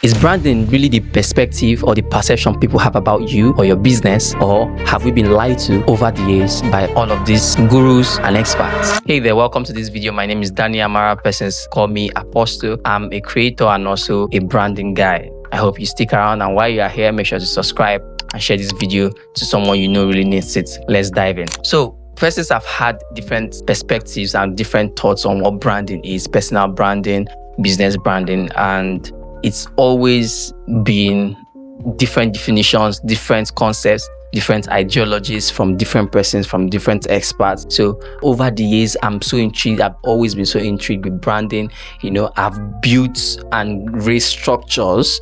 Is branding really the perspective or the perception people have about you or your business, or have we been lied to over the years by all of these gurus and experts? Hey there, welcome to this video. My name is Danny Amara. Persons call me Apostle. I'm a creator and also a branding guy. I hope you stick around, and while you are here, make sure to subscribe and share this video to someone you know really needs it. Let's dive in. So persons have had different perspectives and different thoughts on what branding is: personal branding, business branding, and it's always been different definitions, different concepts, different ideologies from different persons, from different experts. So over the years, I'm so intrigued. I've always been so intrigued with branding. I've built and raised structures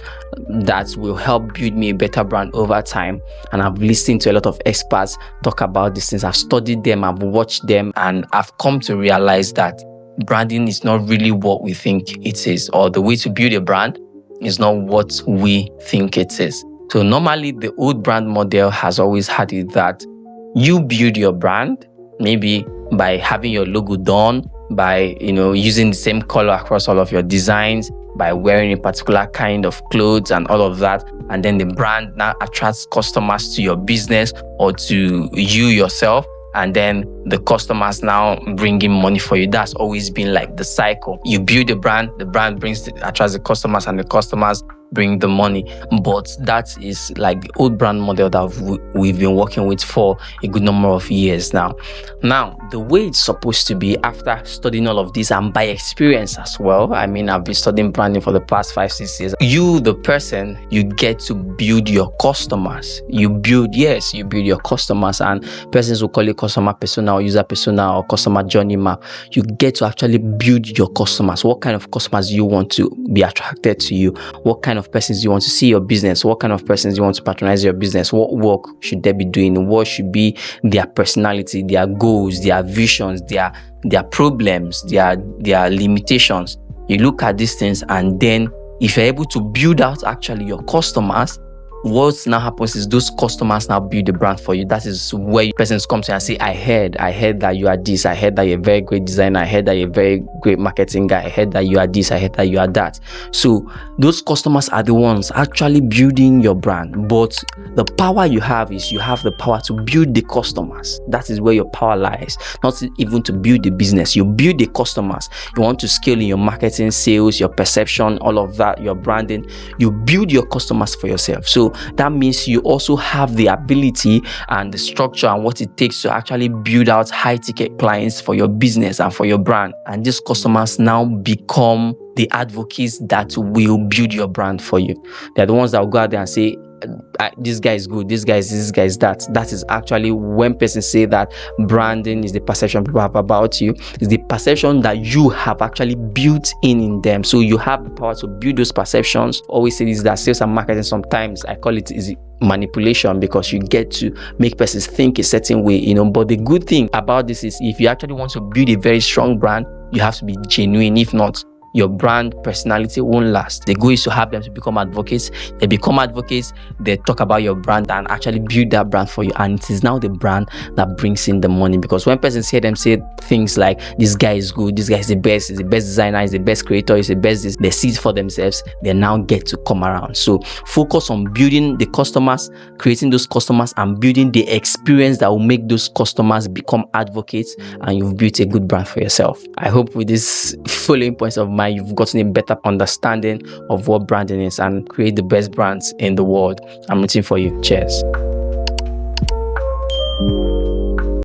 that will help build me a better brand over time. And I've listened to a lot of experts talk about these things. I've studied them, I've watched them, and I've come to realize that branding is not really what we think it is, or the way to build a brand is not what we think it is. So normally the old brand model has always had it that you build your brand, maybe by having your logo done, by using the same color across all of your designs, by wearing a particular kind of clothes and all of that, and then the brand now attracts customers to your business or to you yourself, and then the customers now bringing money for you. That's always been like the cycle. You build the brand attracts the customers, and the customers bring the money. But that is like the old brand model that we've been working with for a good number of years now. Now, the way it's supposed to be, after studying all of this and by experience as well, I've been studying branding for the past 5-6 years. You, the person, you get to build your customers. You build your customers, and persons will call it customer persona or user persona or customer journey map. You get to actually build your customers. What kind of customers you want to be attracted to you? What kind of persons you want to see your business? What kind of persons you want to patronize your business? What work should they be doing? What should be their personality, their goals, their visions, their problems, their limitations? You look at these things, and then if you're able to build out actually your customers, what now happens is those customers now build the brand for you. That is where persons come to you and say, I heard that you are this. I heard that you're a very great designer. I heard that you're a very great marketing guy. I heard that you are this. I heard that you are that. So those customers are the ones actually building your brand. But the power you have is you have the power to build the customers. That is where your power lies. Not even to build the business. You build the customers. You want to scale in your marketing, sales, your perception, all of that, your branding. You build your customers for yourself. So that means you also have the ability and the structure and what it takes to actually build out high ticket clients for your business and for your brand. And these customers now become the advocates that will build your brand for you. They're the ones that will go out there and say, this guy is good, this guy is that. That is actually when persons say that branding is the perception people have about you. It's the perception that you have actually built in them. So you have the power to build those perceptions. Always say this, that sales and marketing, sometimes I call it is manipulation, because you get to make persons think a certain way, But the good thing about this is, if you actually want to build a very strong brand, you have to be genuine. If not, your brand personality won't last. The goal is to have them to become advocates. They become advocates, they talk about your brand and actually build that brand for you. And it is now the brand that brings in the money. Because when persons hear them say things like, this guy is good, this guy is the best, designer, is the best creator, is the best this, they see it for themselves, they now get to come around. So focus on building the customers, creating those customers, and building the experience that will make those customers become advocates, and you've built a good brand for yourself. I hope with this following points of mine, you've gotten a better understanding of what branding is and create the best brands in the world. I'm rooting for you. Cheers.